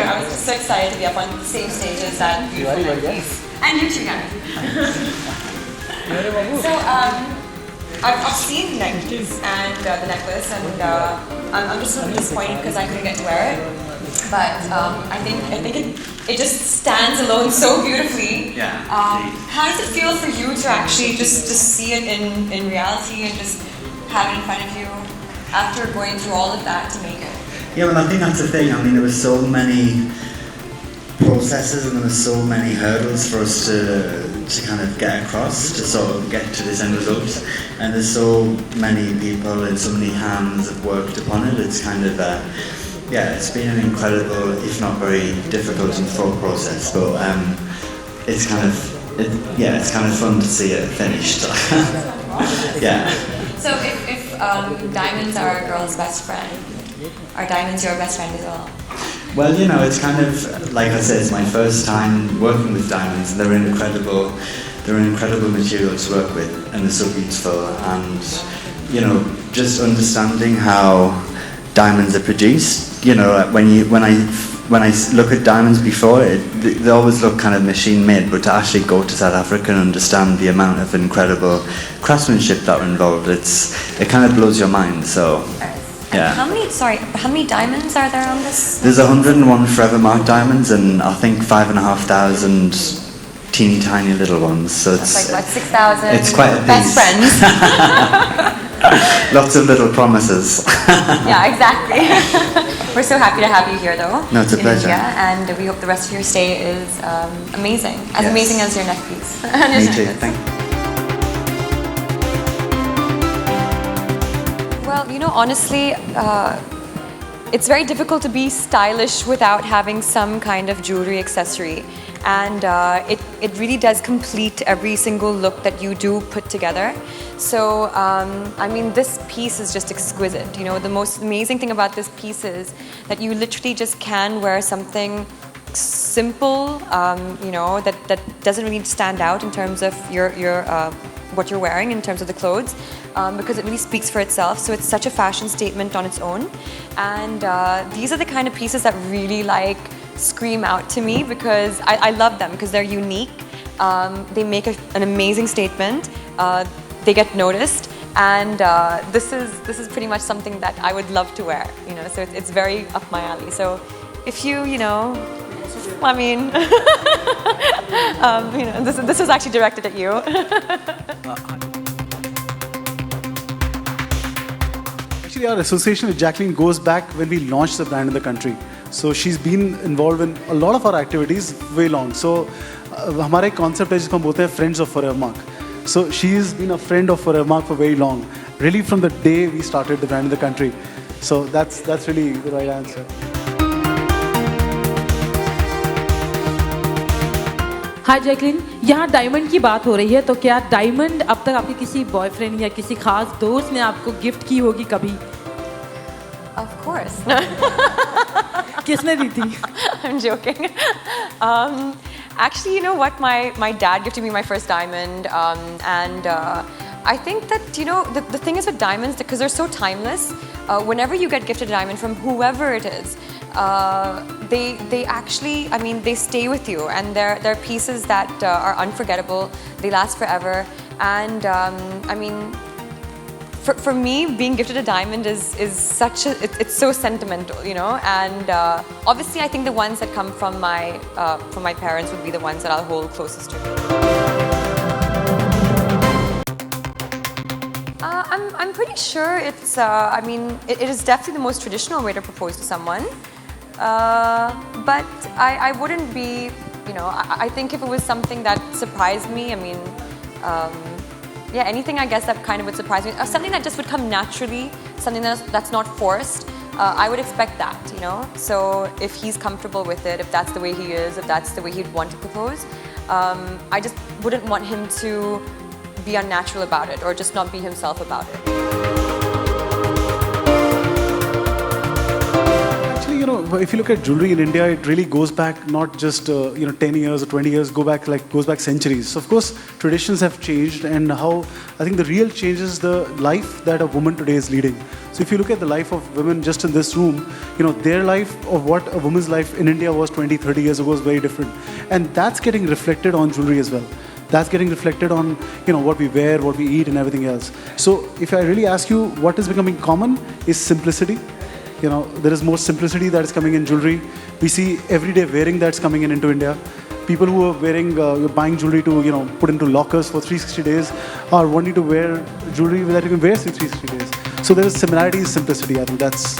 I was just so excited to be up on the same stage as that beautiful piece. And you too, Gary. So, I've seen the necklace and the necklace, and I'm just a little disappointed because I couldn't get to wear it. But I think it just stands alone so beautifully. Yeah. How does it feel for you to actually just see it in reality and just have it in front of you after going through all of that to make it? Yeah, well, I think that's the thing. I mean, there were so many processes and there were so many hurdles for us to kind of get across, to sort of get to this end result. And there's so many people and so many hands have worked upon it. It's kind of, yeah, it's been an incredible, if not very difficult and thought process, but it's kind of, it's kind of fun to see it finished. Yeah. So if diamonds are a girl's best friend, are diamonds your best friend as well? Well, you know, it's kind of, like I said, it's my first time working with diamonds, and they're an incredible material to work with, and they're so beautiful, and, you know, just understanding how diamonds are produced, you know, when I look at diamonds before, they always look kind of machine-made, but to actually go to South Africa and understand the amount of incredible craftsmanship that were involved, it kind of blows your mind, so... Yeah. How many diamonds are there on this? There's 101 Foremark diamonds and I think 5,500 teeny tiny little ones. So it's like 6,000. It's quite a best friends. Lots of little promises. Yeah, exactly. We're so happy to have you here, though. No, it's a pleasure. India, and we hope the rest of your stay is amazing, as amazing as your neck piece. Me too. Thank you. Well, you know, honestly, it's very difficult to be stylish without having some kind of jewelry accessory, and it really does complete every single look that you do put together. So, I mean, this piece is just exquisite. You know, the most amazing thing about this piece is that you literally just can wear something simple, you know, that doesn't really stand out in terms of your what you're wearing in terms of the clothes, because it really speaks for itself. So it's such a fashion statement on its own, and these are the kind of pieces that really like scream out to me, because I love them because they're unique. They make an amazing statement. They get noticed, and this is pretty much something that I would love to wear. You know, so it's very up my alley. So if you know. I mean, you know, this is actually directed at you. Actually, our association with Jacqueline goes back when we launched the brand in the country. So she's been involved in a lot of our activities way long. So, हमारा एक concept है जिसको हम बोलते हैं friends of Foremark. So she's been a friend of Foremark for very long, really from the day we started the brand in the country. So that's really the right answer. Hi Jacqueline, यहाँ diamond की बात हो रही है, तो क्या diamond अब तक आपके किसी बॉयफ्रेंड या किसी खास दोस्त ने आपको गिफ्ट की होगी कभी? Of course. किसने दी थी? I'm joking. Actually, you know what? My dad gifted me my first diamond, and I think that, you know, the thing is with diamonds, because they're so timeless, whenever you get gifted a diamond from whoever it is, they actually, I mean, they stay with you, and they're pieces that are unforgettable. They last forever, and I mean, for me, being gifted a diamond is such a, it's so sentimental, you know, and obviously I think the ones that come from my parents would be the ones that I'll hold closest to me. I'm pretty sure it's, I mean, it is definitely the most traditional way to propose to someone. But I wouldn't be, you know, I think if it was something that surprised me, I mean, yeah, anything I guess that kind of would surprise me, something that just would come naturally, something that's not forced, I would expect that, you know. So if he's comfortable with it, if that's the way he is, if that's the way he'd want to propose, I just wouldn't want him to be unnatural about it or just not be himself about it. if you look at jewelry in India, it really goes back not just 10 years or 20 years, goes back centuries. So of course, traditions have changed, and how I think the real change is the life that a woman today is leading. So if you look at the life of women just in this room, their life of what a woman's life in India was 20, 30 years ago is very different, and that's getting reflected on jewelry as well. That's getting reflected on what we wear, what we eat, and everything else. So if I really ask you, what is becoming common is simplicity. There is more simplicity that is coming in jewelry. We see everyday wearing that's coming into India. People who are wearing, buying jewelry to put into lockers for 360 days are wanting to wear jewelry that you can wear for 360 days. So there is similarity, simplicity. I think that's